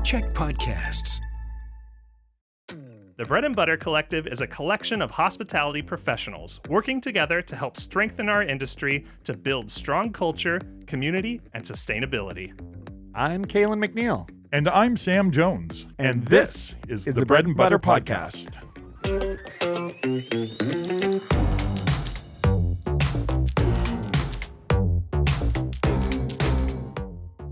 Check podcasts. The Bread and Butter Collective is a collection of hospitality professionals working together to help strengthen our industry to build strong culture, community, and sustainability. I'm Calen McNeil. And I'm Sam Jones. And this is the Bread and Butter Podcast.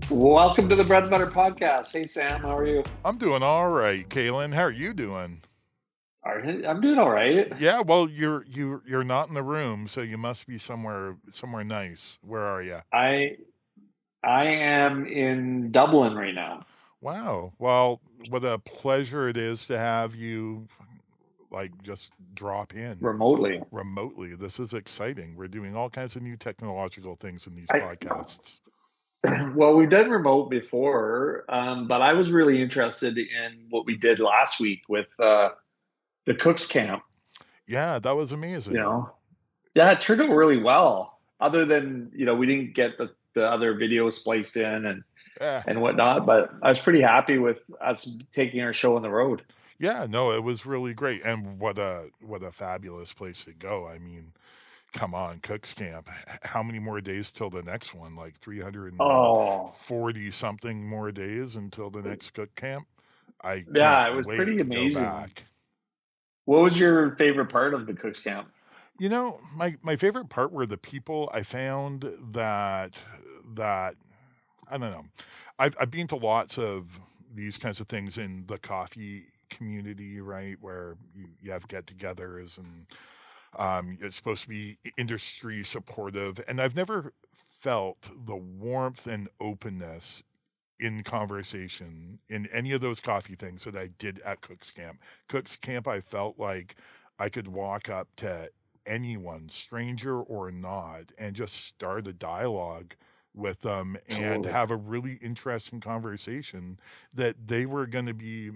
Welcome to the Bread and Butter Podcast. Hey, Sam, how are you? I'm doing all right, Calen. How are you doing? I'm doing all right. Yeah, well, you're not in the room, so you must be somewhere nice. Where are you? I am in Dublin right now. Wow. Well, what a pleasure it is to have you just drop in remotely. This is exciting. We're doing all kinds of new technological things in these podcasts. Well, we've done remote before, but I was really interested in what we did last week with the Cooks Camp. Yeah, that was amazing. Yeah, it turned out really well. Other than we didn't get the other videos spliced in and whatnot, but I was pretty happy with us taking our show on the road. Yeah, no, it was really great, and what a fabulous place to go. I mean, come on, Cooks Camp. How many more days till the next one? Like 340 something more days until the next Cook Camp. It was pretty amazing. What was your favorite part of the Cooks Camp? My favorite part were the people. I found that I don't know. I've been to lots of these kinds of things in the coffee community, right, where you have get-togethers and it's supposed to be industry supportive, and I've never felt the warmth and openness in conversation in any of those coffee things that I did at Cooks Camp. Cooks Camp, I felt like I could walk up to anyone, stranger or not, and just start a dialogue with them and have a really interesting conversation that they were going to be,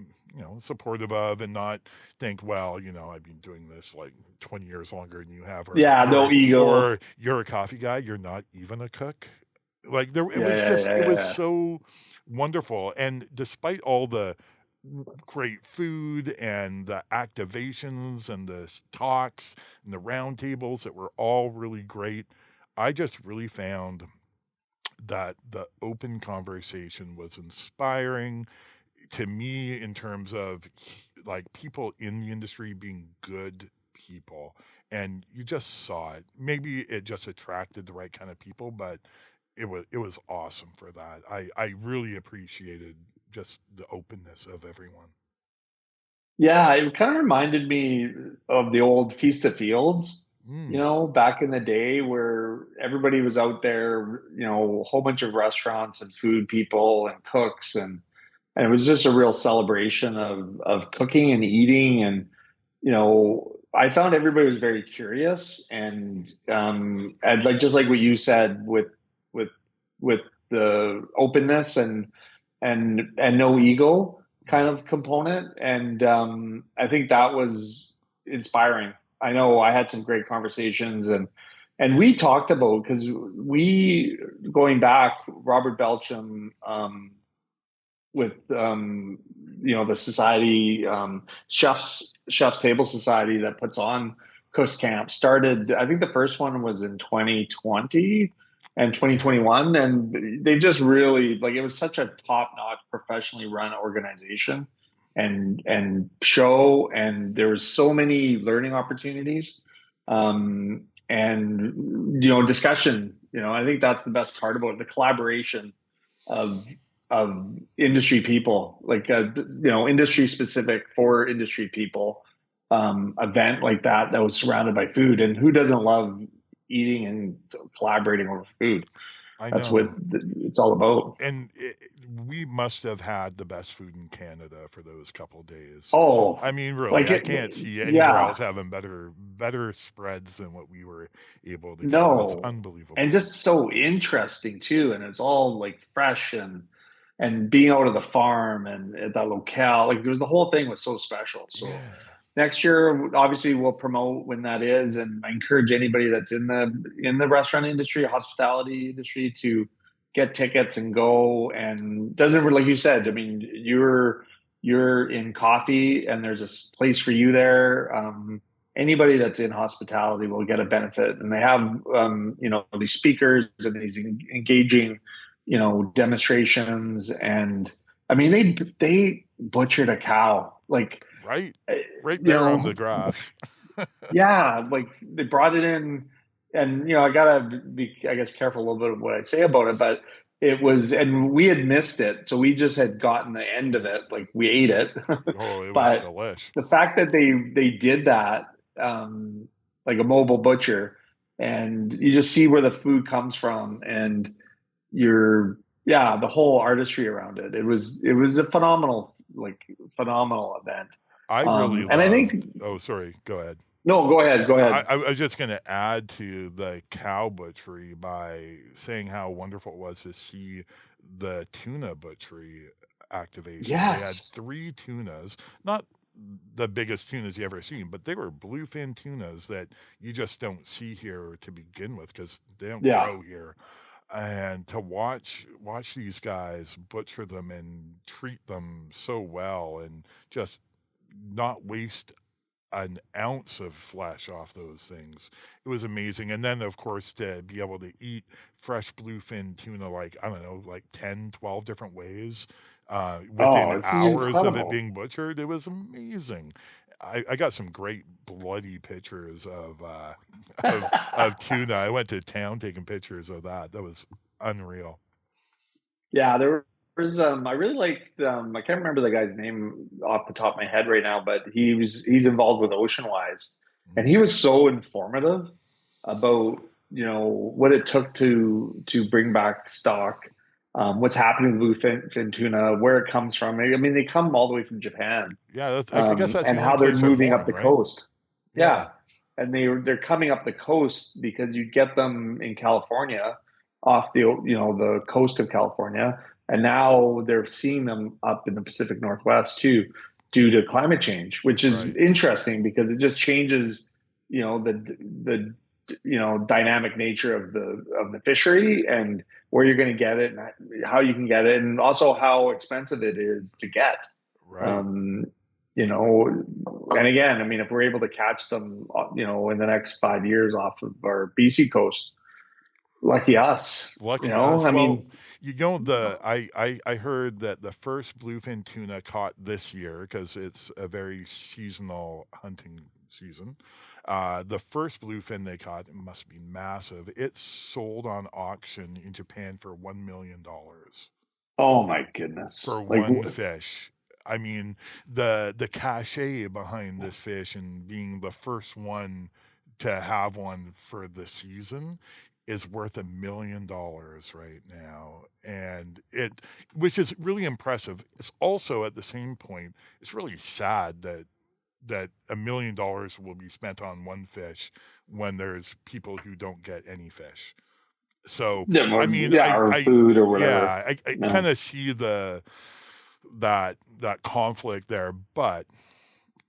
supportive of, and not think, well, I've been doing this like 20 years longer than you have. No ego. Or you're a coffee guy, you're not even a cook. It was so wonderful. And despite all the great food and the activations and the talks and the roundtables that were all really great, I just really found that the open conversation was inspiring to me in terms of people in the industry being good people. And you just saw it. Maybe it just attracted the right kind of people, but it was awesome for that. I really appreciated just the openness of everyone. Yeah, it kind of reminded me of the old Feast of Fields, back in the day where everybody was out there, a whole bunch of restaurants and food people and cooks, and it was just a real celebration of cooking and eating. And, I found everybody was very curious and just like what you said with the openness and no ego kind of component. And I think that was inspiring. I know I had some great conversations and we talked about, because going back, Robert Belcham with the society, Chef's Table Society that puts on Cooks Camp started. I think the first one was in 2020 and 2021, and they've just really it was such a top-notch, professionally run organization and show, and there was so many learning opportunities and discussion. I think that's the best part about it, the collaboration of industry people, industry specific for industry people event like that was surrounded by food. And who doesn't love eating and collaborating over food? That's what it's all about. And we must have had the best food in Canada for those couple of days. Oh, I mean, really, I can't see anywhere else having better spreads than what we were able to get. No, it was unbelievable, and just so interesting too. And it's all fresh and being out of the farm and at that locale, there's the whole thing was so special. So. Yeah. Next year, obviously, we'll promote when that is, and I encourage anybody that's in the restaurant industry, hospitality industry, to get tickets and go, and doesn't like you said. I mean, you're in coffee, and there's a place for you there. Anybody that's in hospitality will get a benefit, and they have these speakers and these engaging demonstrations, and I mean they butchered a cow like Right, right you there on know the grass. yeah, like they brought it in, and I gotta be, I guess, careful a little bit of what I say about it, but it was, and we had missed it, so we just had gotten the end of it, like we ate it, Oh, it was but delish. the fact that they did that, um, like a mobile butcher, and you just see where the food comes from, and you're, yeah, the whole artistry around it. It was a phenomenal event. I really And I loved. think, Oh, sorry. Go ahead. no, go ahead, go ahead. I was just going to add to the cow butchery by saying how wonderful it was to see the tuna butchery activation. They had Yes. 3 tunas, not the biggest tunas you ever seen, but they were bluefin tunas that you just don't see here to begin with because they don't Yeah. grow here. And to watch these guys butcher them and treat them so well and just not waste an ounce of flesh off those things. It was amazing. And then, of course, to be able to eat fresh bluefin tuna, like, I don't know, like 10, 12 different ways Oh, within this is hours of it incredible. being butchered, it was amazing. I got some great bloody pictures of of tuna. I went to town taking pictures of that. That was unreal. Yeah, there was I really liked I can't remember the guy's name off the top of my head right now, but he's involved with Ocean Wise, and he Mm. was so informative about what it took to bring back stock, what's happening with bluefin tuna, where it comes from. I mean, they come all the way from Japan, Yeah, I guess that's the and only how they're place they're moving up born, the right? coast. Yeah, Yeah, and they're coming up the coast because you get them in California, off the coast of California, and now they're seeing them up in the Pacific Northwest too, due to climate change, which is right. interesting because it just changes the dynamic nature of the fishery, and where you're going to get it, and how you can get it, and also how expensive it is to get. Right. Um, and again, I mean, if we're able to catch them, in the next 5 years off of our BC coast, lucky us. Lucky us. I Well, mean, I heard that the first bluefin tuna caught this year because it's a very seasonal hunting season. The first bluefin they caught, it must be massive. It sold on auction in Japan for $1 million oh my goodness, for like, one fish. I mean, the cachet behind this fish and being the first one to have one for the season is worth $1 million right now, and which is really impressive. It's also at the same point, it's really sad that $1 million will be spent on one fish when there's people who don't get any fish. So, yeah, I mean, yeah, or food or whatever. I Yeah, kind of see that conflict there, but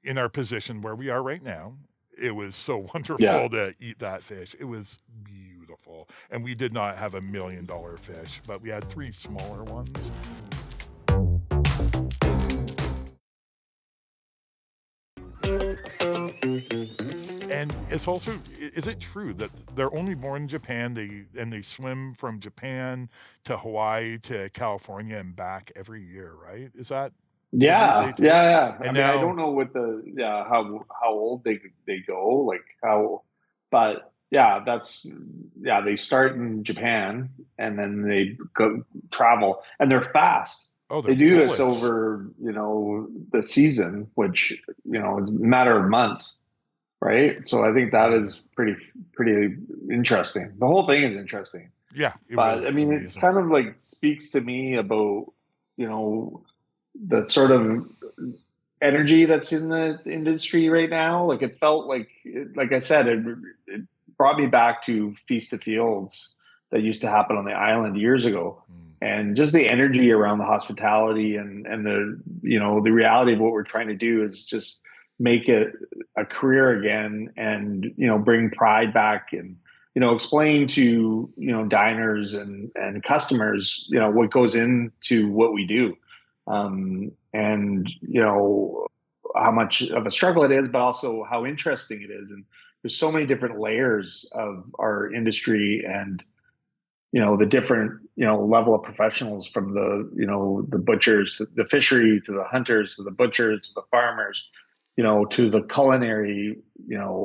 in our position where we are right now, it was so yeah. wonderful to eat that fish. It was beautiful. And we did not have $1 million fish, but we had 3 smaller ones. And it's also, is it true that they're only born in Japan, they swim from Japan to Hawaii to California and back every year, right? Is that the route they Yeah, yeah, take? yeah. I And mean, I now, don't know what how old they go, like how, but yeah, they start in Japan, and then they go travel, and they're fast. oh, They they're do this bullets. over, the season, which, is a matter of months, right? So I think that Yeah. is pretty interesting. The whole thing is interesting. Yeah, it But was I mean, it amazing. kind of like speaks to me about, you know, the sort of energy that's in the industry right now. Like it felt like I said, it brought me back to Feast of Fields that used to happen on the island years ago. Mm. And just the energy around the hospitality, and the reality of what we're trying to do is just make it a career again, and bring pride back, and explain to, diners and customers, what goes into what we do. And, how much of a struggle it is, but also how interesting it is. And there's so many different layers of our industry and, the different, level of professionals from the butchers, the fishery to the hunters, to the butchers, to the farmers, to the culinary,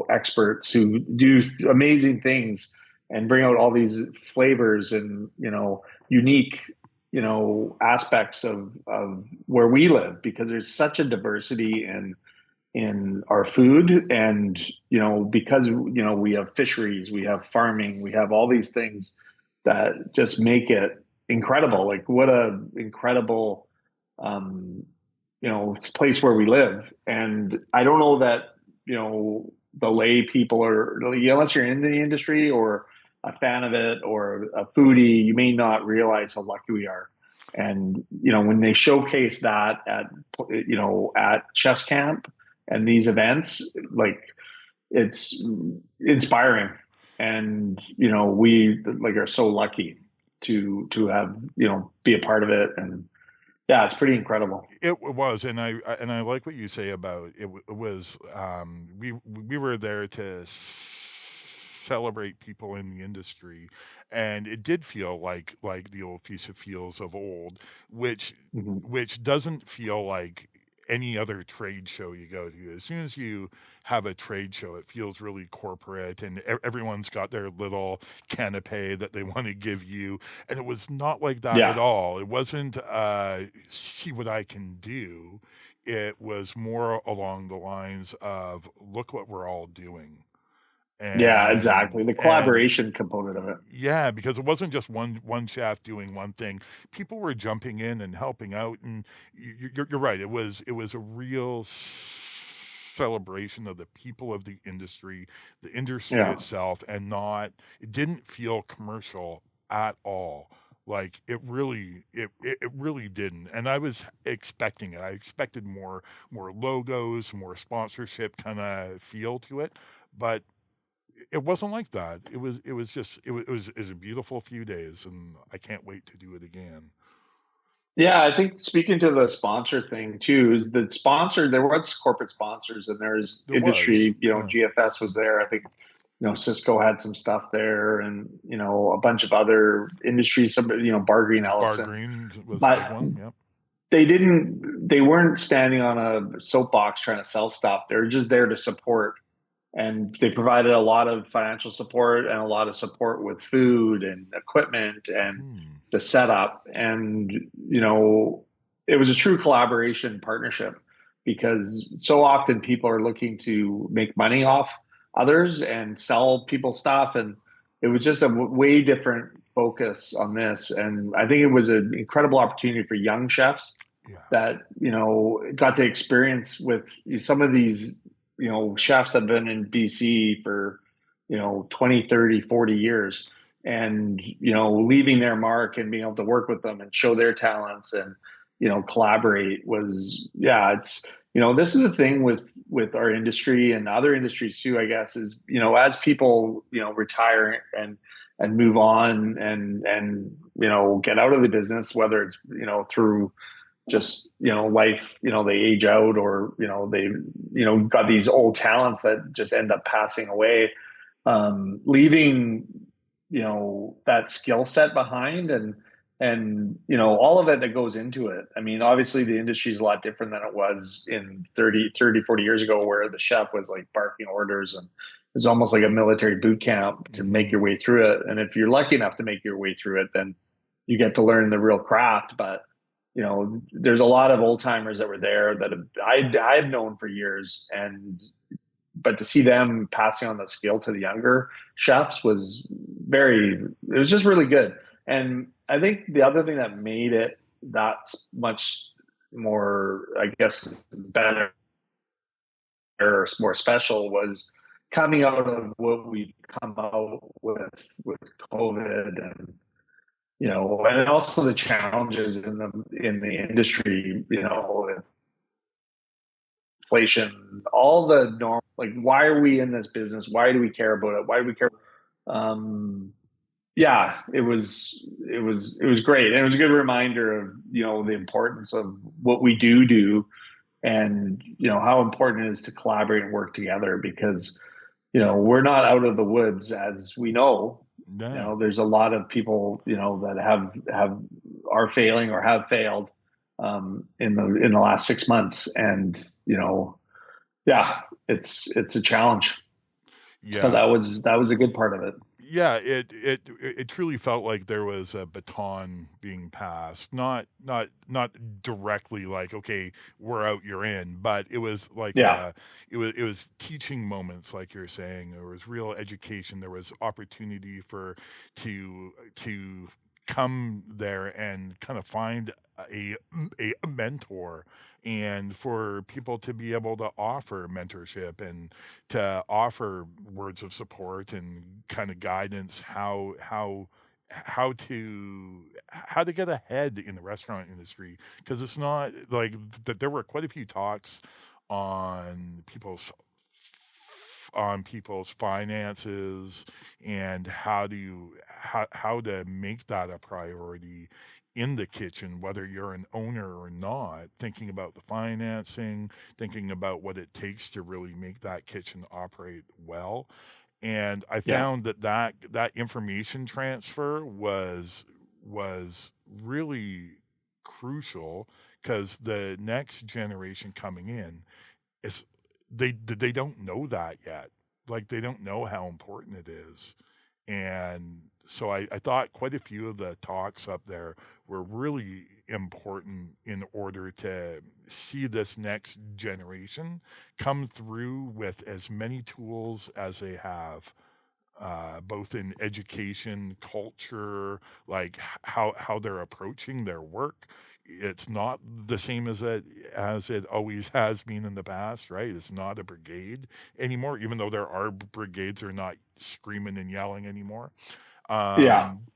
experts who do amazing things and bring out all these flavors and, unique, aspects of where we live, because there's such a diversity in our food. And, because, we have fisheries, we have farming, we have all these things that just make it incredible. Like, what a incredible, place where we live. And I don't know that, the lay people are, unless you're in the industry or a fan of it or a foodie, you may not realize how lucky we are. And, when they showcase that at Chef's Camp and these events, like, it's inspiring. And, we like are so lucky to have, be a part of it. And yeah, it's pretty incredible. It was, and I like what you say about it. It was we were there to celebrate people in the industry, and it did feel like the old Feast of Fields of old, which Mhm. which doesn't feel like any other trade show you go to. As soon as you have a trade show, it feels really corporate, and everyone's got their little canapé that they want to give you. And it was not like that at Yeah. all. It wasn't see what I can do. It was more along the lines of look what we're all doing. Yeah, And exactly. The and collaboration component of it. yeah, because it wasn't just one chef doing one thing. People were jumping in and helping out, and you're right. It was a real celebration of the people of the industry Yeah. itself, and not. It didn't feel commercial at all. Like it really didn't. And I was expecting it. I expected more logos, more sponsorship kind of feel to it, but it wasn't like that. It was just it was a beautiful few days, and I can't wait to do it again. Yeah, I think speaking to the sponsor thing too, is the sponsor, there was corporate sponsors and there's There was, industry, yeah. GFS was there. I think, Cisco had some stuff there and, a bunch of other industries, some, Bar Green Bar Ellison, Green was a big but one. Yep. they weren't standing on a soapbox trying to sell stuff. They were just there to support, and they provided a lot of financial support and a lot of support with food and equipment and Hmm. the setup. And it was a true collaboration partnership, because so often people are looking to make money off others and sell people stuff, and it was just a way different focus on this. And I think it was an incredible opportunity for young chefs Yeah. that got to experience with some of these chefs that have been in BC for 20, 30, 40 years, and leaving their mark and being able to work with them and show their talents and collaborate was, yeah, it's this is the thing with our industry and other industries too, I guess, is as people retire and move on and get out of the business, whether it's through just life, they age out, or they got these old talents that just end up passing away, leaving that skill set behind, and all of it that goes into it. I mean, obviously the industry is a lot different than it was in 40 years ago, where the chef was like barking orders, and it was almost like a military boot camp to make your Hmm. way through it. And if you're lucky enough to make your way through it, then you get to learn the real craft. But there's a lot of old timers that were there that I've known for years, and but to see them passing on the skill to the younger chefs was it was just really good. And I think the other thing that made it that much more, I guess, better or more special was coming out of what we've come out with COVID, and and also the challenges in the industry, inflation, all the normal, like, why are we in this business? Why do we care about it? Why do we care? yeah, it was great, and it was a good reminder of the importance of what we do, and how important it is to collaborate and work together because we're not out of the woods, as we know. No. There's a lot of people that have are failing or have failed in the last 6 months, and yeah, it's a challenge. So Yeah. that was a good part of it. Yeah, it truly felt like there was a baton being passed, not directly like, okay, we're out, you're in, but it was like Yeah, it was teaching moments, like you're saying. There was real education. There was opportunity to come there and kind of find a a mentor, and for people to be able to offer mentorship and to offer words of support and kind of guidance how to get ahead in the restaurant industry, because it's not like that. There were quite a few talks on people's finances and how to make that a priority in the kitchen, whether you're an owner or not, thinking about the financing, thinking about what it takes to really make that kitchen operate well. And I yeah, found that information transfer was really crucial, because the next generation coming in is they don't know that yet. Like, they don't know how important it is. And so I thought quite a few of the talks up there were really important in order to see this next generation come through with as many tools as they have, both in education, culture, like how they're approaching their work. It's not the same as it always has been in the past, right? It's not a brigade anymore, even though there are brigades are not screaming and yelling anymore. yeah. Um,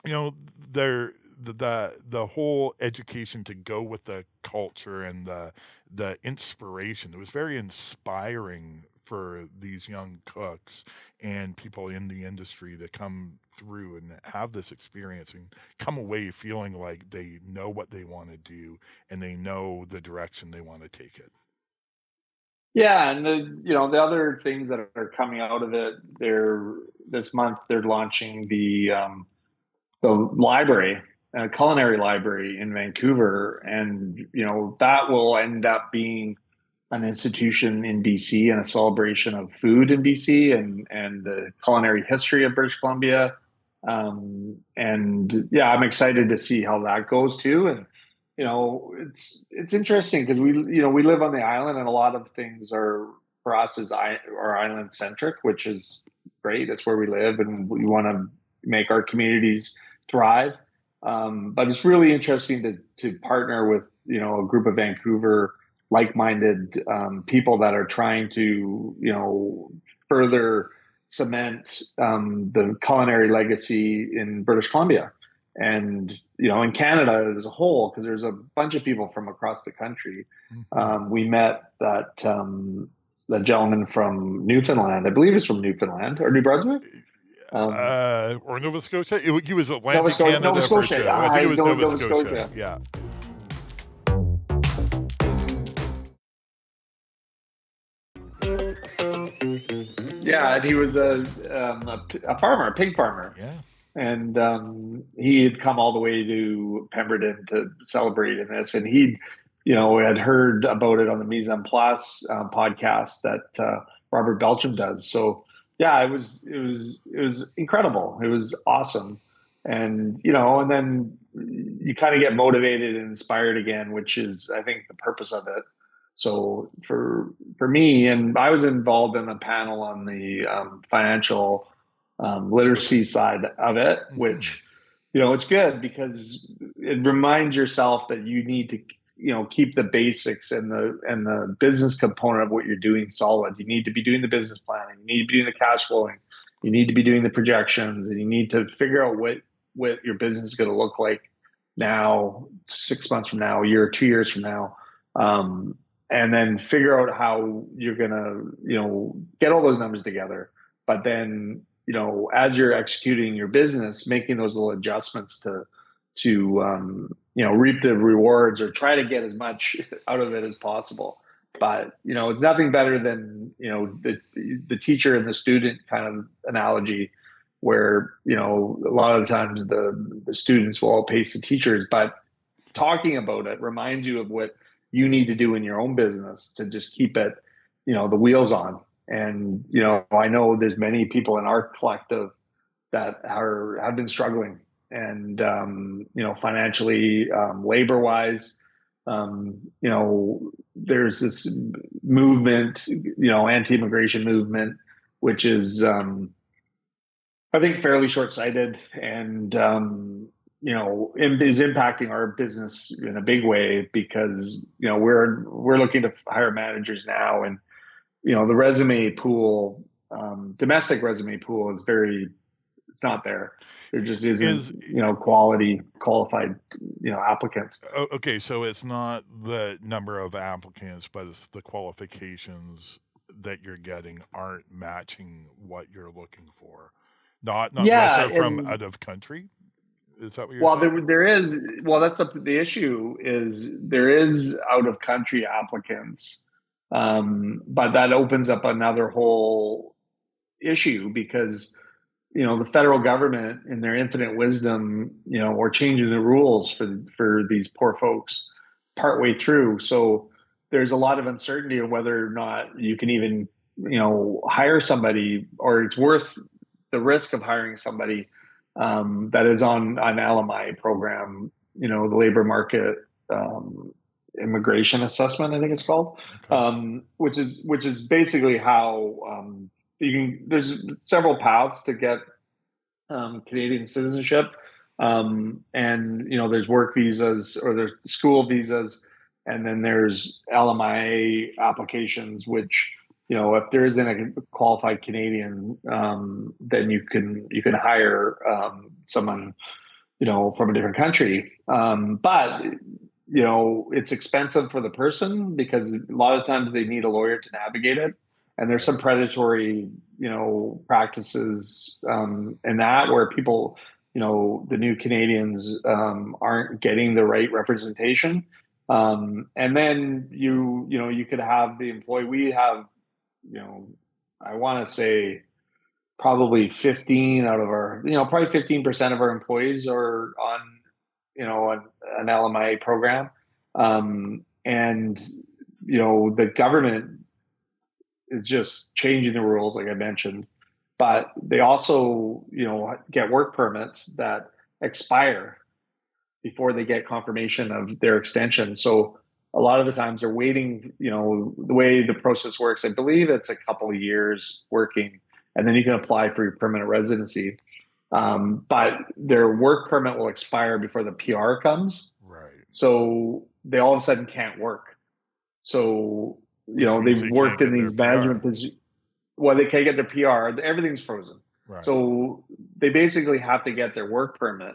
you know, there the whole education to go with the culture and the inspiration. It was very inspiring for these young cooks and people in the industry to come through and have this experience and come away feeling like they know what they want to do and they know the direction they want to take it. Yeah, and the other things that are coming out of it, this month they're launching the library, culinary library in Vancouver, and that will end up being an institution in BC and a celebration of food in BC and the culinary history of British Columbia. And yeah, I'm excited to see how that goes too. And it's interesting because we live on the island, and a lot of things are for us are island centric, which is great. That's where we live, and we want to make our communities thrive. But it's really interesting to partner with a group of Vancouver like-minded people that are trying to further cement the culinary legacy in British Columbia and in Canada as a whole, because there's a bunch of people from across the country. Mhm. We met that gentleman from Newfoundland. I believe he's from Newfoundland or New Brunswick. Um, Or Nova Scotia. He was Nova Atlantic Scotia. Nova Canada for Scotia. sure. I think I it was know Nova Nova Scotia. Scotia. Yeah. Yeah, and he was a farmer, a pig farmer, Yeah. and he had come all the way to Pemberton to celebrate in this, and he, had heard about it on the Mise en Place podcast that Robert Belcham does. So yeah, it was incredible. It was awesome, and and then you kind of get motivated and inspired again, which is I think the purpose of it. So for me, and I was involved in a panel on the financial literacy side of it, Hmm. which it's good because it reminds yourself that you need to keep the basics and the business component of what you're doing solid. You need to be doing the business planning, you need to be doing the cash flowing, you need to be doing the projections, and you need to figure out what your business is going to look like now, 6 months from now, a year, 2 years from now. And then figure out how you're gonna, get all those numbers together, but then as you're executing your business, making those little adjustments to reap the rewards or try to get as much out of it as possible. But it's nothing better than the teacher and the student kind of analogy, where a lot of the times the students will outpace the teachers, but talking about it reminds you of what you need to do in your own business to just keep it, the wheels on. And I know there's many people in our collective that have been struggling, and financially, labor wise. There's this movement, anti-immigration movement, which is, I think, fairly short-sighted, and is impacting our business in a big way, because we're looking to hire managers now, and the resume pool, domestic resume pool is it's not there. There just isn't, qualified, applicants. Okay, so it's not the number of applicants, but it's the qualifications that you're getting aren't matching what you're looking for. Not unless they're from out of country. Is that what you're saying? There is. Well, that's the issue is there is out of country applicants, but that opens up another whole issue, because the federal government, in their infinite wisdom, are changing the rules for these poor folks partway through. So there's a lot of uncertainty of whether or not you can even, hire somebody, or it's worth the risk of hiring somebody that is on an LMI program, the labor market immigration assessment, I think it's called, Okay. which is basically how there's several paths to get Canadian citizenship. And there's work visas, or there's school visas, and then there's LMIA applications, which, if there isn't a qualified Canadian, then you can hire someone, from a different country. But it's expensive for the person, because a lot of times they need a lawyer to navigate it. And there's some predatory, practices in that, where people, the new Canadians aren't getting the right representation. And then you could have the employee. We have, I want to say probably 15 out of our, probably 15% of our employees are on, an LMIA program. And, the government is just changing the rules, like I mentioned, but they also, get work permits that expire before they get confirmation of their extension. So a lot of the times they're waiting, the way the process works, I believe it's a couple of years working, and then you can apply for your permanent residency. But their work permit will expire before the PR comes. Right. So they all of a sudden can't work. So, Means they've they worked can't in get these their management PR. positions. Well, they can't get their PR. Everything's frozen. Right. So they basically have to get their work permit,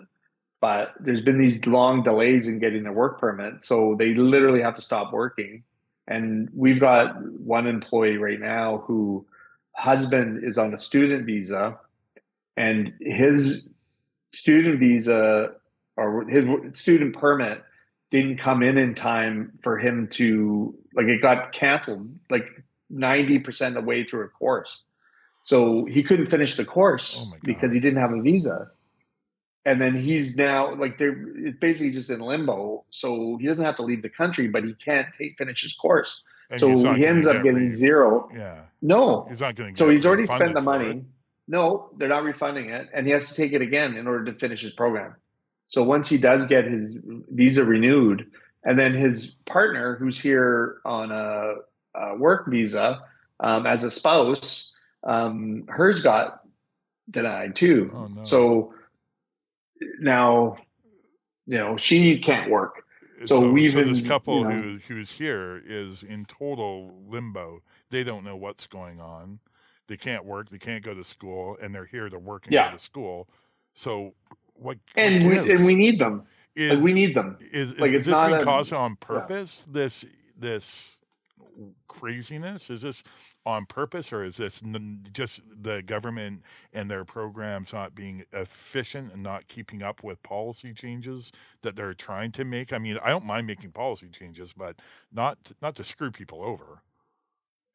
but there's been these long delays in getting their work permit. So they literally have to stop working. And we've got one employee right now who husband is on a student visa, and his student visa, or his student permit, didn't come in time for him to, like, it got canceled like 90% of the way through a course. So he couldn't finish the course because he didn't have a visa. And then he's now, like, it's basically just in limbo. So he doesn't have to leave the country, but he can't finish his course. And So he ends up getting zero. Yeah. No. He's not going to get So he's already spent refunded the for money. it. No, they're not refunding it. And he has to take it again in order to finish his program. So once he does get his visa renewed, and then his partner, who's here on a work visa as a spouse, hers got denied too. Oh, no. So now, she can't work. So this couple who's here is in total limbo. They don't know what's going on. They can't work. They can't go to school, and they're here to work and go to school. So we need them. We need them. Is like, this it's not being caused on purpose? This craziness? Is this on purpose, or is this just the government and their programs not being efficient and not keeping up with policy changes that they're trying to make? I mean, I don't mind making policy changes, but not to screw people over,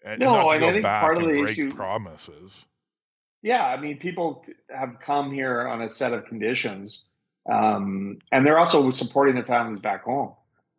and not No, to and I go think back part of and the break issue, promises. yeah, I mean, people have come here on a set of conditions, and they're also supporting their families back home.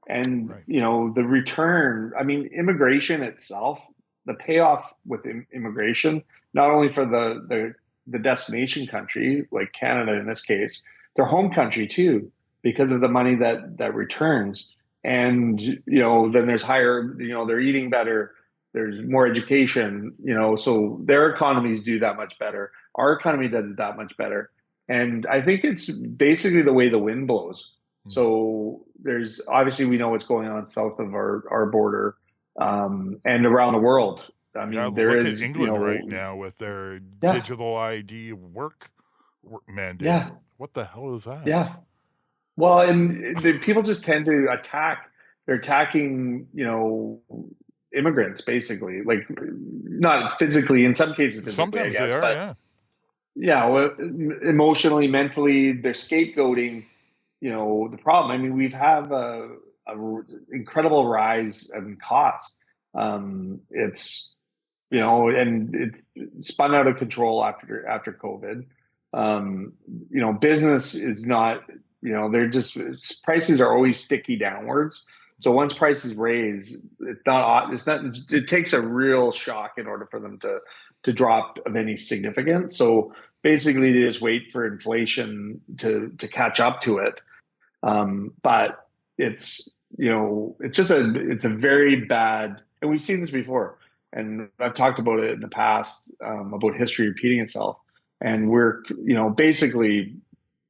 And Right. the return. I mean, immigration itself, the payoff with immigration, not only for the destination country like Canada in this case, their home country too, because of the money that returns. And then there's higher. They're eating better, there's more education, so their economies do that much better. Our economy does it that much better. And I think it's basically the way the wind blows. So there's obviously, we know what's going on south of our border, and around the world. I Yeah, mean, there look at is, England right now with their yeah, digital ID work mandate. yeah, What the hell is that? yeah. Well, and the people just tend to attack. They're attacking, immigrants basically, like not physically, in some cases physically, I Sometimes they guess, are, but yeah. yeah, well, emotionally, mentally, they're scapegoating, the problem. I mean, we've have incredible rise in cost. It's and it's spun out of control after COVID. Business is not, they're just, prices are always sticky downwards. So once prices raise, it takes a real shock in order for them to drop of any significance. So basically they just wait for inflation to catch up to it. But it's a very bad, and we've seen this before, and I've talked about it in the past, about history repeating itself. And we're, basically,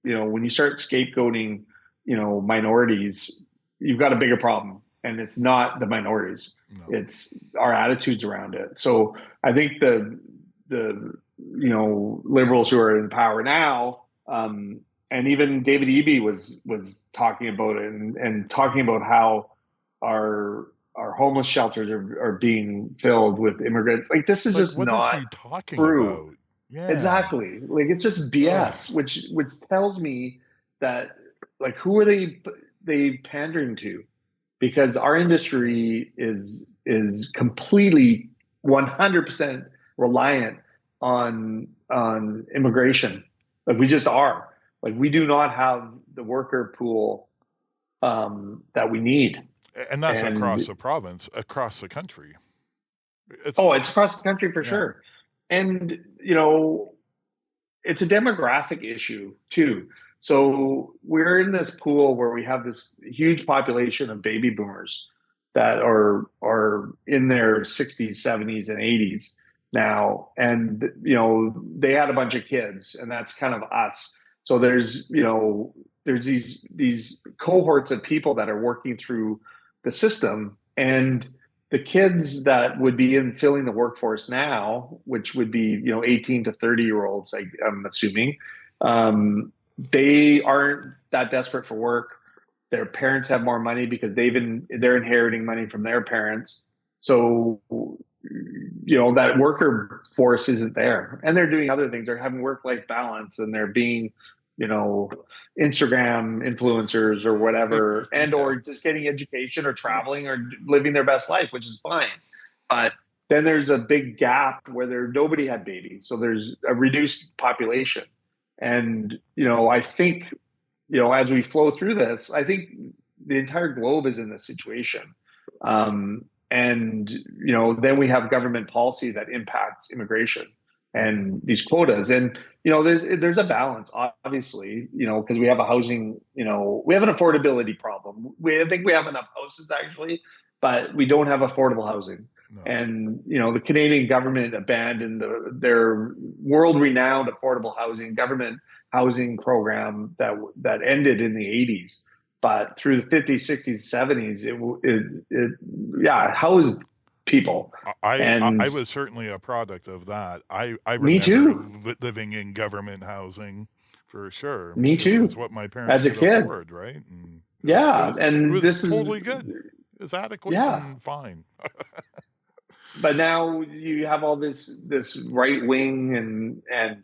when you start scapegoating, minorities, you've got a bigger problem. And it's not the minorities; No. it's our attitudes around it. So I think the liberals who are in power now, and even David Eby was talking about it, and talking about how our homeless shelters are being filled with immigrants. Like, this is It's like, just what is not he talking true. about? Yeah. Exactly. Like, it's just Ugh. BS, which tells me that, like, who are they pandering to? Because our industry is completely 100% reliant on immigration. Like, we just are. Like, we do not have the worker pool that we need. And that's across And the province, across the country. It's it's across the country for yeah. sure. And it's a demographic issue too. So we're in this pool where we have this huge population of baby boomers that are in their 60s, 70s, and 80s now. And they had a bunch of kids, and that's kind of us. So there's these cohorts of people that are working through the system, and the kids that would be in filling the workforce now, which would be 18 to 30-year-olds, I'm assuming, they aren't that desperate for work. Their parents have more money because they're inheriting money from their parents. So that worker force isn't there, and they're doing other things. They're having work-life balance, and they're being Instagram influencers or whatever, and Yeah. or just getting education or traveling or living their best life, which is fine. But then there's a big gap where nobody had babies, so there's a reduced population. And I think as we flow through this, I think the entire globe is in this situation. And then we have government policy that impacts immigration and these quotas. And there's a balance, obviously, because we have a housing, we have an affordability problem. I think we have enough houses actually, but we don't have affordable housing. No. And the Canadian government abandoned their world-renowned affordable government housing program that ended in the 80s. But through the 50s, 60s, 70s, it housed people. I was certainly a product of that. I Me remember too. living in government housing for sure. Me too. It's what my parents As a could kid. afford, right? And Yeah, it and was this totally is good. It was adequate yeah. and fine. but now you have all this right wing and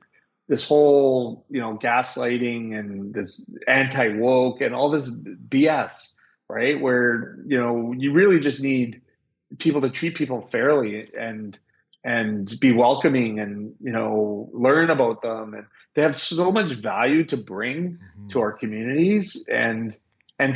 this whole gaslighting and this anti woke and all this BS, right? Where you really just need people to treat people fairly and be welcoming and learn about them, and they have so much value to bring to our communities and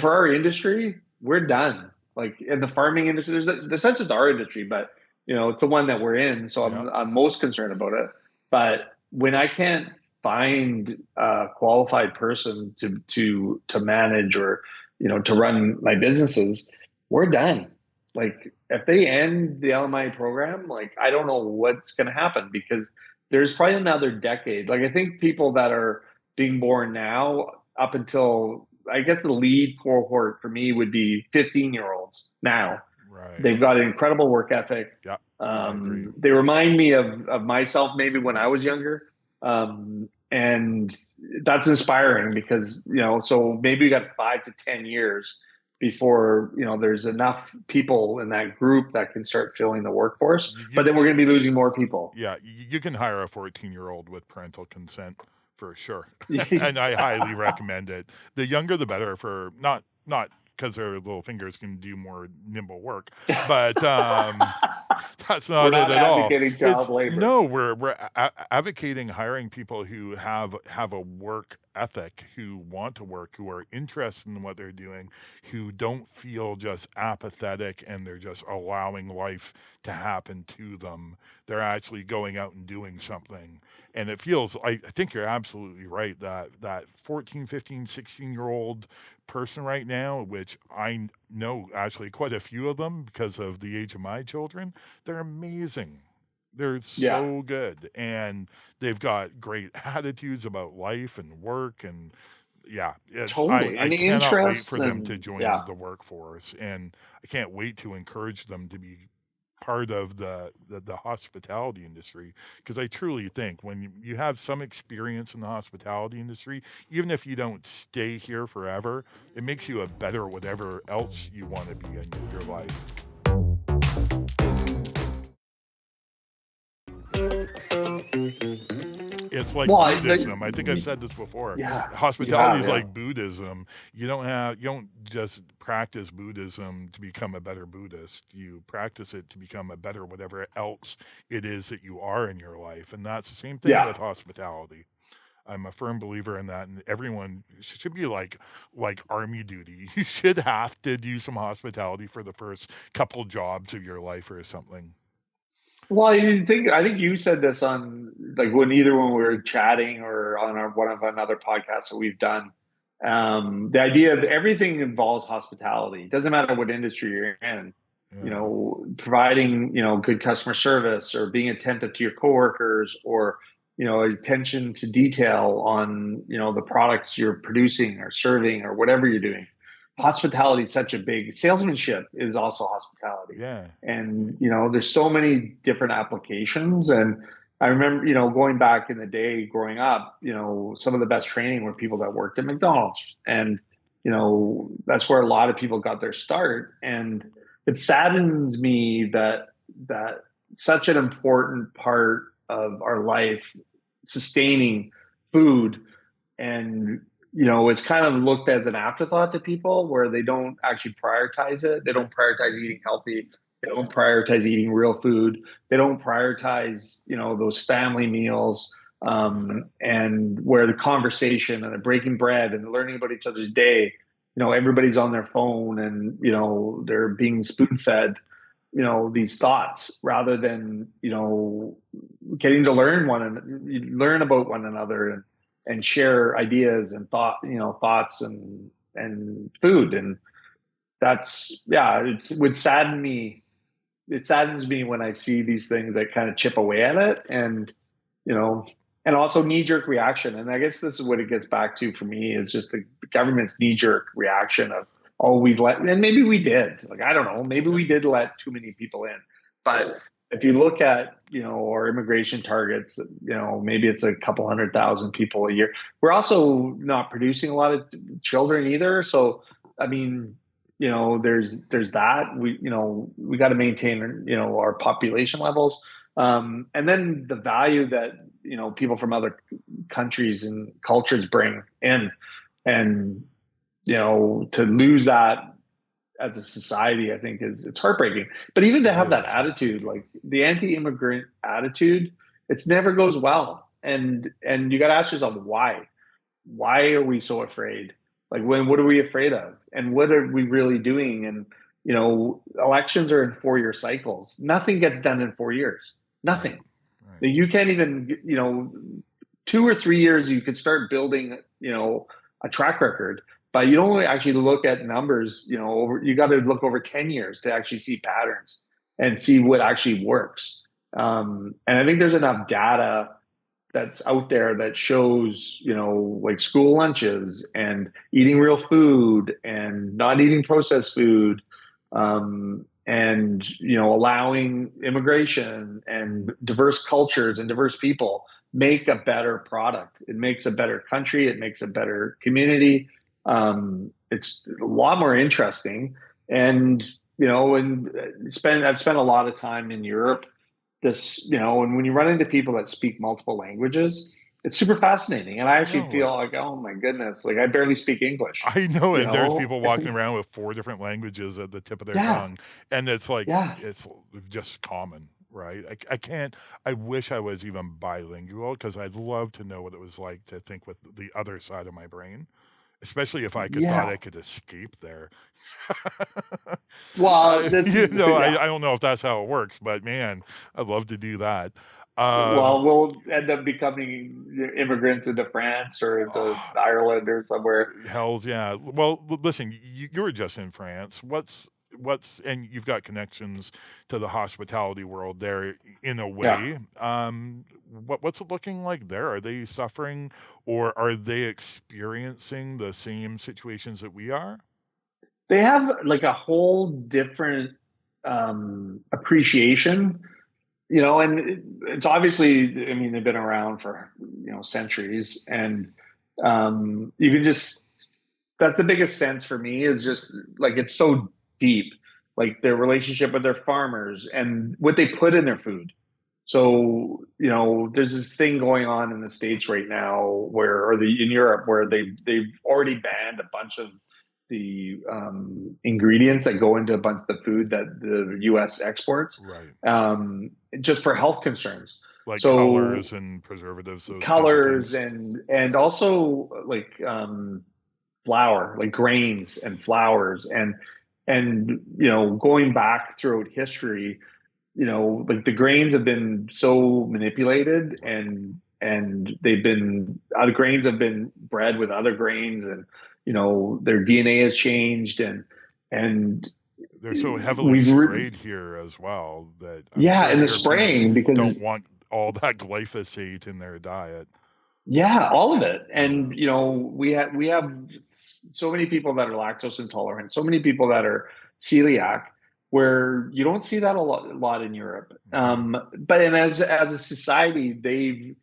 for our industry. We're done, like in the farming industry. There's such as our industry, but it's the one that we're in, so Yeah. I'm most concerned about it. But when I can't find a qualified person to manage or to run my businesses, we're done. Like if they end the LMI program, like I don't know what's going to happen, because there's probably another decade. Like I think people that are being born now up until, I guess the lead cohort for me would be 15-year-olds now. Right. They've got an incredible work ethic. Yeah. I agree. They remind me of myself maybe when I was younger. And that's inspiring because, so maybe we got 5 to 10 years before, there's enough people in that group that can start filling the workforce. But then we're going to be losing more people. Yeah, you can hire a 14-year-old with parental consent for sure. And I highly recommend it. The younger the better, for not because their little fingers can do more nimble work, but that's not We're not it at all. advocating child labor. No, we're advocating hiring people who have a work ethic, who want to work, who are interested in what they're doing, who don't feel just apathetic and they're just allowing life to happen to them. They're actually going out and doing something. And it feels, I think you're absolutely right, that 14, 15, 16-year-old person right now, which I know actually quite a few of them because of the age of my children, they're amazing. They're so good, and they've got great attitudes about life and work, and Totally. I And the cannot wait interests for them to and join the workforce, and I can't wait to encourage them to be part of the hospitality industry, because I truly think when you have some experience in the hospitality industry, even if you don't stay here forever, it makes you a better whatever else you want to be in your life. It's like Buddhism. I think I've said this before. Yeah, Hospitality is like Buddhism. You don't just practice Buddhism to become a better Buddhist. You practice it to become a better whatever else it is that you are in your life. And that's the same thing with hospitality. I'm a firm believer in that, and everyone should be like army duty. You should have to do some hospitality for the first couple jobs of your life or something. Well, I think you said this on, like, when we were chatting or on one of another podcasts that we've done. The idea of everything involves hospitality. It doesn't matter what industry you're in. Providing good customer service, or being attentive to your coworkers, or attention to detail on the products you're producing or serving or whatever you're doing. Hospitality is such a big, salesmanship is also hospitality. Yeah. And there's so many different applications. And I remember going back in the day growing up, some of the best training were people that worked at McDonald's, and that's where a lot of people got their start. And it saddens me that such an important part of our life, sustaining food, and it's kind of looked as an afterthought to people, where they don't actually prioritize it. They don't prioritize eating healthy. They don't prioritize eating real food. They don't prioritize, those family meals, and where the conversation and the breaking bread and the learning about each other's day, everybody's on their phone, and, they're being spoon fed, these thoughts, rather than, getting to learn about one another, and share ideas and thoughts and food. And that's, it would sadden me. It saddens me when I see these things that kind of chip away at it, and and also knee-jerk reaction. And I guess this is what it gets back to for me, is just the government's knee-jerk reaction of, oh, and maybe we did, like, I don't know, maybe we did let too many people in. But if you look at, our immigration targets, maybe it's a couple 100,000 people a year. We're also not producing a lot of children either. So, I mean, there's that we got to maintain our population levels, and then the value that people from other countries and cultures bring in, and to lose that as a society, I think it's heartbreaking. But even to have It that is attitude, heartbreaking. like the anti-immigrant attitude, it's never goes well. And you got to ask yourself why. Why are we so afraid? Like, what are we afraid of? And what are we really doing? And elections are in 4-year cycles. Nothing gets done in 4 years. Right. Nothing. Right. You can't even 2 or 3 years. You could start building a track record, but you don't actually look at numbers. You got to look over 10 years to actually see patterns and see what actually works. And I think there's enough data that's out there that shows, like school lunches and eating real food and not eating processed food, and, allowing immigration and diverse cultures and diverse people make a better product. It makes a better country. It makes a better community. It's a lot more interesting. And, I've spent a lot of time in Europe, and when you run into people that speak multiple languages, it's super fascinating. And I I actually know. feel like, oh my goodness, like I barely speak English, I know, you and there's know? people walking around with 4 different languages at the tip of their Yeah, tongue, and it's like yeah, it's just common, right? I can't. I wish I was even bilingual because I'd love to know what it was like to think with the other side of my brain, especially if I could thought yeah. I could escape there. Well, that's, yeah. I don't know if that's how it works, but man, I'd love to do that. Well, we'll end up becoming immigrants into France or into Ireland or somewhere. Hells yeah. Well, listen, you were just in France. And you've got connections to the hospitality world there in a Yeah. way. What's it looking like there? Are they suffering or are they experiencing the same situations that we are? They have like a whole different appreciation, and it's obviously, I mean, they've been around for, centuries. And you can just, that's the biggest sense for me, is just like it's so deep, like their relationship with their farmers and what they put in their food. So, there's this thing going on in the States right now in Europe, where they've already banned a bunch of the ingredients that go into a bunch of the food that the US exports, Right. just for health concerns. Like So colors and preservatives, those kinds of colors, things. and also like flour, like grains and flours, and going back throughout history, like the grains have been so manipulated, and they've been, other grains have been bred with other grains, and their DNA has changed, and They're so heavily we've sprayed here as well that I'm yeah, sure and the Europeans spraying, don't because want all that glyphosate in their diet. yeah, all of it. Yeah. And we have so many people that are lactose intolerant, so many people that are celiac, where you don't see that a lot in Europe. Mhm. But and as a society, they've,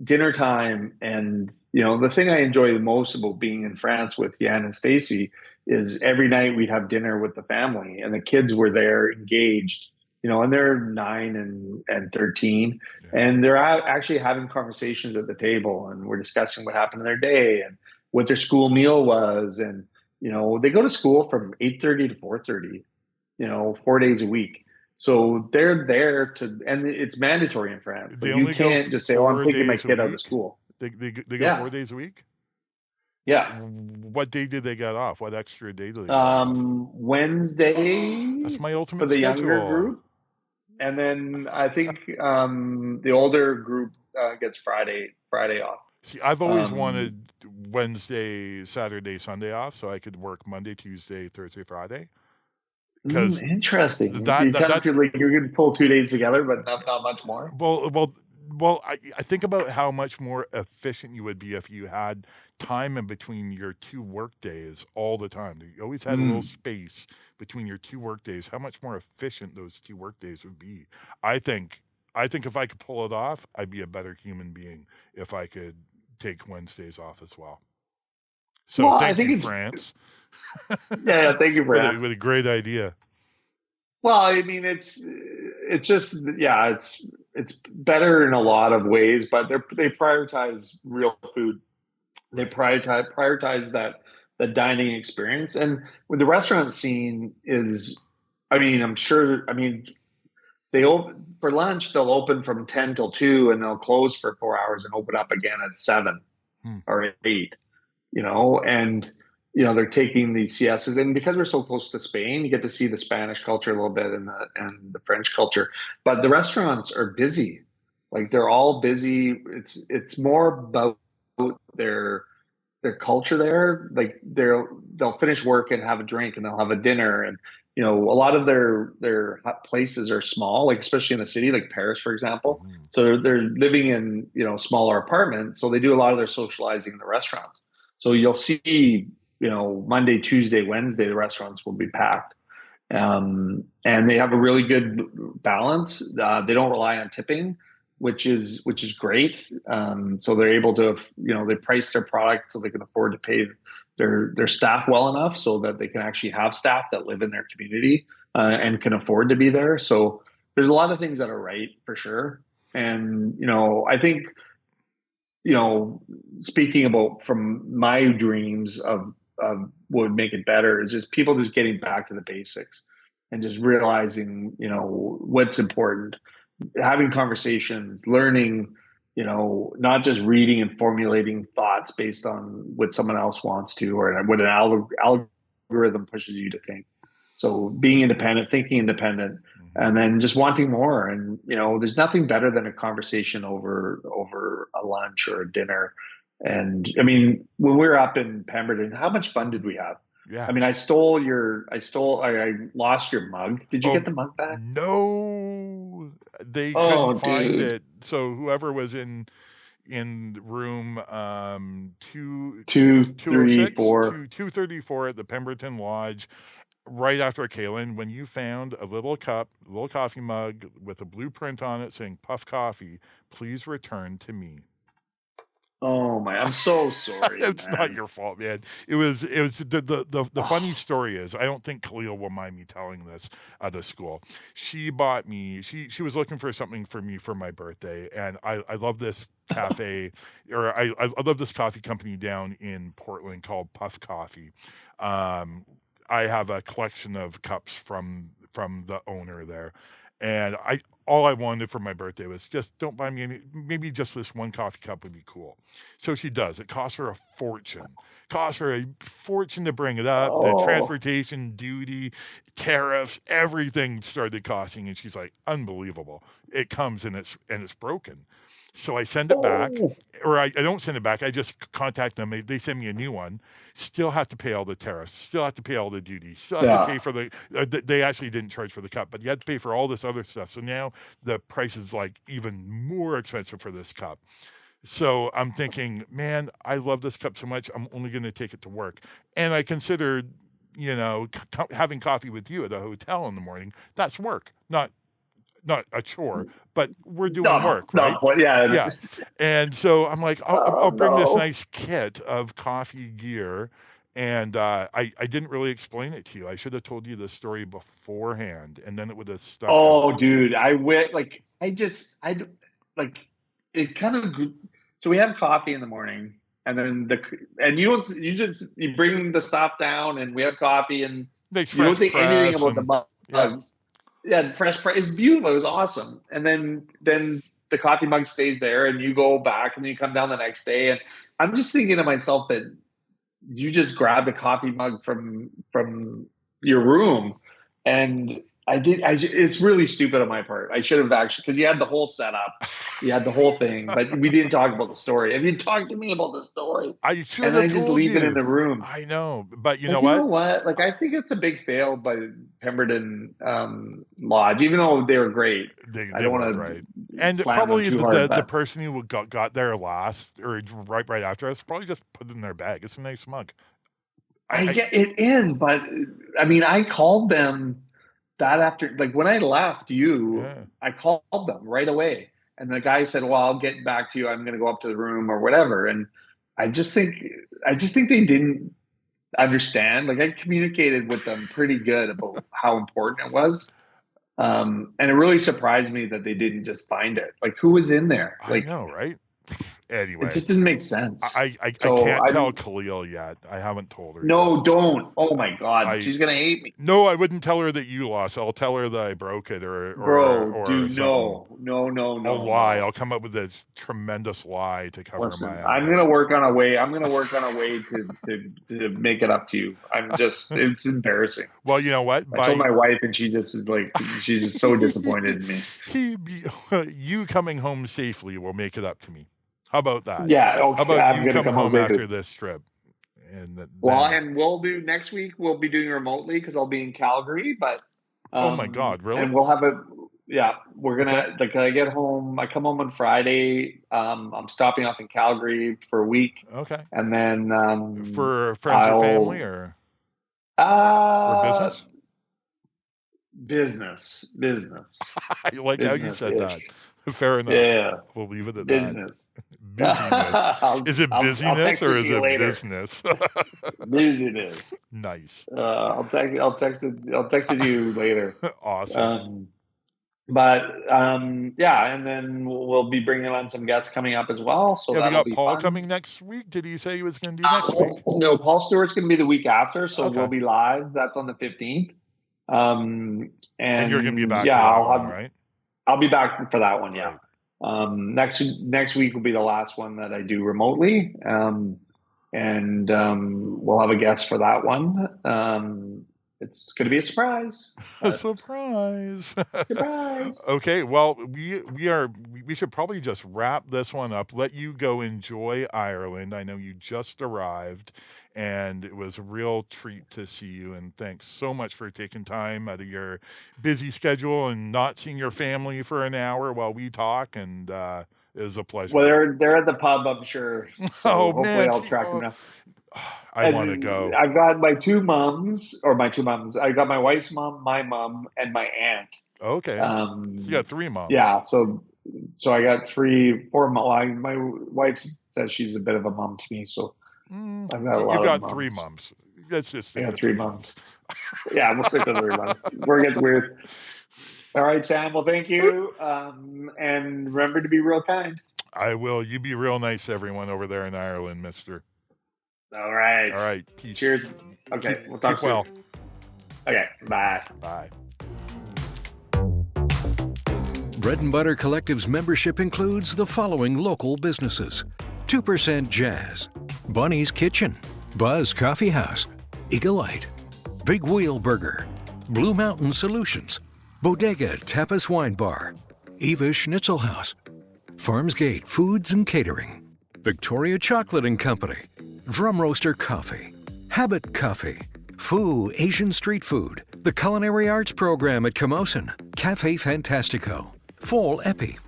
dinner time, and the thing I enjoy the most about being in France with Yan and Stacy is every night we'd have dinner with the family, and the kids were there engaged, and they're 9 and 13, Yeah. and they're actually having conversations at the table, and we're discussing what happened in their day and what their school meal was. And they go to school from 8:30 to 4:30, 4 days a week. So they're there to, and it's mandatory in France. They Like, you only go can't just say, "Oh, I'm 4 taking my days a kid out of week? school." They go 4 Yeah, days a week? yeah. What day did they get off? What extra day do they get off? Wednesday That's my for ultimate the younger schedule. group, and then I think the older group gets Friday off. See, I've always Um, wanted Wednesday, Saturday, Sunday off so I could work Monday, Tuesday, Thursday, Friday. Because Interesting. that You that kind of that feel like you're going to pull 2 days together, but not much more. well well well I think about how much more efficient you would be if you had time in between your 2 work days all the time. You always had a little Mm. space between your 2 work days. How much more efficient those 2 work days would be. I think I think if I could pull it off, I'd be a better human being if I could take Wednesdays off as well. So Well, I thank think you, it's France. Yeah, thank you for asking. What a great idea. Well, I mean, it's just yeah, it's better in a lot of ways, but they prioritize real food. They prioritize that the dining experience, and with the restaurant scene is, I mean, I'm sure. I mean, they open for lunch. They'll open from 10 till 2, and they'll close for 4 hours and open up again at 7 Hmm. or 8. And they're taking these siestas, and because we're so close to Spain, you get to see the Spanish culture a little bit and the French culture. But the restaurants are busy, like they're all busy. It's more about their their culture there. Like they'll finish work and have a drink, and they'll have a dinner, and a lot of their places are small, like especially in the city, like Paris, for example. Mhm. So they're living in smaller apartments, so they do a lot of their socializing in the restaurants. So you'll see, Monday, Tuesday, Wednesday, the restaurants will be packed. And they have a really good balance. They don't rely on tipping, which is great. So they're able to, they price their product so they can afford to pay their staff well enough so that they can actually have staff that live in their community and can afford to be there. So there's a lot of things that are right for sure. And I think speaking about from my dreams of what would make it better is just people just getting back to the basics and just realizing, what's important, having conversations, learning, not just reading and formulating thoughts based on what someone else wants to, or what an algorithm pushes you to think. So being independent, thinking independent, and then just wanting more. And there's nothing better than a conversation over a lunch or a dinner. And I mean, when we were up in Pemberton, how much fun did we have? Yeah. I mean, I lost your mug. Did you Oh, get the mug back? no, they couldn't Oh, find dude. it. So whoever was in room Two, two oh three, six four. 234 at the Pemberton Lodge, right after Calen, when you found a little cup, a little coffee mug with a blueprint on it saying "Puff Coffee," please return to me. Oh my, I'm so sorry, It's not man. your fault, man. It was the funny Oh, story is, I don't think Khalil will mind me telling this at the school. She bought me, she was looking for something for me for my birthday, and I love this cafe, or I love this coffee company down in Portland called Puff Coffee. Um, I have a collection of cups from the owner there, and I all I wanted for my birthday was just don't buy me any, maybe just this one coffee cup would be cool. So she does. It costs her a fortune. Costs her a fortune to bring it up. The oh, transportation duty, tariffs, everything started costing, and she's like, unbelievable. It comes and it's broken. So I send it back, oh, or I don't send it back. I just contact them. They send me a new one. Still have to pay all the tariffs. Still have to pay all the duties. Still have to yeah. pay for the. They actually didn't charge for the cup, but you had to pay for all this other stuff. So now the price is like even more expensive for this cup. So I'm thinking, man, I love this cup so much. I'm only going to take it to work. And I considered, having coffee with you at a hotel in the morning. That's work, not a chore, but we're doing No, work, right? no, but yeah. Yeah. And so I'm like, I'll Oh bring this no. nice kit of coffee gear. And I didn't really explain it to you. I should have told you the story beforehand, and then it would have stuck out. Oh, dude, I went like like it kind of. So we have coffee in the morning, and then you bring the stuff down, and we have coffee, and Nice you don't French say anything press, about and the yeah, mugs. Yeah, fresh price. It's beautiful. It was awesome. And then the coffee mug stays there, and you go back, and then you come down the next day, and I'm just thinking to myself that you just grabbed a coffee mug from your room, and it's really stupid on my part. I should have actually, because you had the whole setup, you had the whole thing, but we didn't talk about the story. If you talked to me about the story, I should and then have I just told leave it in you. the room. I know, but you know But you know what? what? Like, I think it's a big fail by Pemberton Lodge, even though they were great. I They don't were want right, to and slam them probably too hard, the but person who got there last, or right after us, probably just put it in their bag. It's a nice mug. I I get it is. But I mean, I called them that after, like when I left you, yeah. I called them right away, and the guy said, "Well, I'll get back to you. I'm going to go up to the room or whatever." And I just think, I just think they didn't. understand. Like I communicated with them pretty good about how important it was. And it really surprised me that they didn't just find it. Like who was in there? I Like know, right? it Anyway, just didn't make sense. I So can't tell I'm Khalil yet. I haven't told her no, yet. don't. Oh my God, she's gonna hate me. No, I wouldn't tell her that you lost. I'll tell her that I broke it Bro, or do something. no. I'll lie. I'll come up with this tremendous lie to cover Listen, my ass. I'm gonna work on a way. I'm gonna work on a way to make it up to you. It's embarrassing. Well, you know what? I told my wife, and she just is like, she's just so disappointed in me. You coming home safely will make it up to me. How about that? Yeah, okay. How about I'm you gonna come home safely. after this trip? And We'll do next week. We'll be doing remotely because I'll be in Calgary. But oh my God, really? And we'll have a we're gonna like I get home. I come home on Friday. I'm stopping off in Calgary for a week. Okay. And then for friends or family or business? Business. I like how you said that. Fair enough. Yeah. We'll leave it at Business. That. Is it busyness or is it later. business? Busyness. Nice. I'll text it you later. Awesome. And then we'll be bringing on some guests coming up as well. So we got Paul fun. coming next week. Did he say he was going to do next week? No, Paul Stewart's going to be the week after, so Okay. we'll be live. That's on the 15th. And you're going to be back for that one, right? I'll be back for that one, yeah. Next week will be the last one that I do remotely. And we'll have a guest for that one. It's going to be a surprise. A surprise. Surprise. Okay, well, we should probably just wrap this one up. Let you go enjoy Ireland. I know you just arrived, and it was a real treat to see you. And thanks so much for taking time out of your busy schedule and not seeing your family for an hour while we talk. And it was a pleasure. Well, they're at the pub, I'm sure. So hopefully I'll track them down. I want to go. I've got my two mums. I got my wife's mom, my mom, and my aunt. Okay. So you got three moms. Yeah. So I got 4 moms. My wife says she's a bit of a mom to me. So I've got a lot. You've got 3 moms. Let's just stick with 3 moms. Yeah, we'll stick with 3 moms. We're getting weird. All right, Sam. Well, thank you. And remember to be real kind. I will. You be real nice to everyone over there in Ireland, mister. All right. All right. Peace. Cheers. Okay. We'll talk soon. Well. Okay. Bye. Bye. Bread and Butter Collective's membership includes the following local businesses: 2% Jazz, Bunny's Kitchen, Buzz Coffee House, Eagle-Ite, Big Wheel Burger, Blue Mountain Solutions, Bodega Tapas Wine Bar, Eva Schnitzel House, Farmsgate Foods and Catering, Victoria Chocolate and Company, Drum Roaster Coffee, Habit Coffee, Foo Asian Street Food, the Culinary Arts Program at Camosun, Cafe Fantastico, Fall Epi,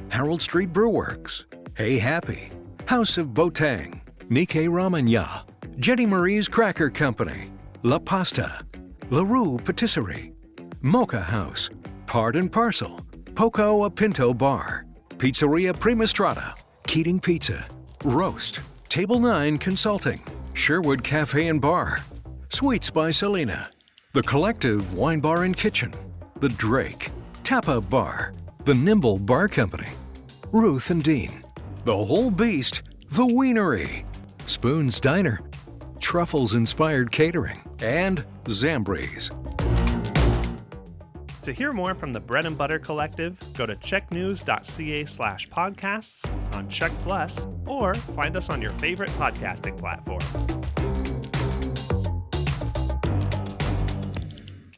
Harold Street Brewworks, Hey Happy, House of Botang, Nikkei Ramen Ya, Jenny Marie's Cracker Company, La Pasta, La Rue Patisserie, Mocha House, Part and Parcel, Poco a Pinto Bar, Pizzeria Prima Strada, Keating Pizza, Roast, Table 9 Consulting, Sherwood Cafe and Bar, Sweets by Selena, The Collective Wine Bar and Kitchen, The Drake, Tapa Bar, The Nimble Bar Company, Ruth and Dean, The Whole Beast, The Wienery, Spoon's Diner, Truffles Inspired Catering, and Zambries. To hear more from the Bread and Butter Collective, go to checknews.ca/podcasts on Check Plus, or find us on your favorite podcasting platform.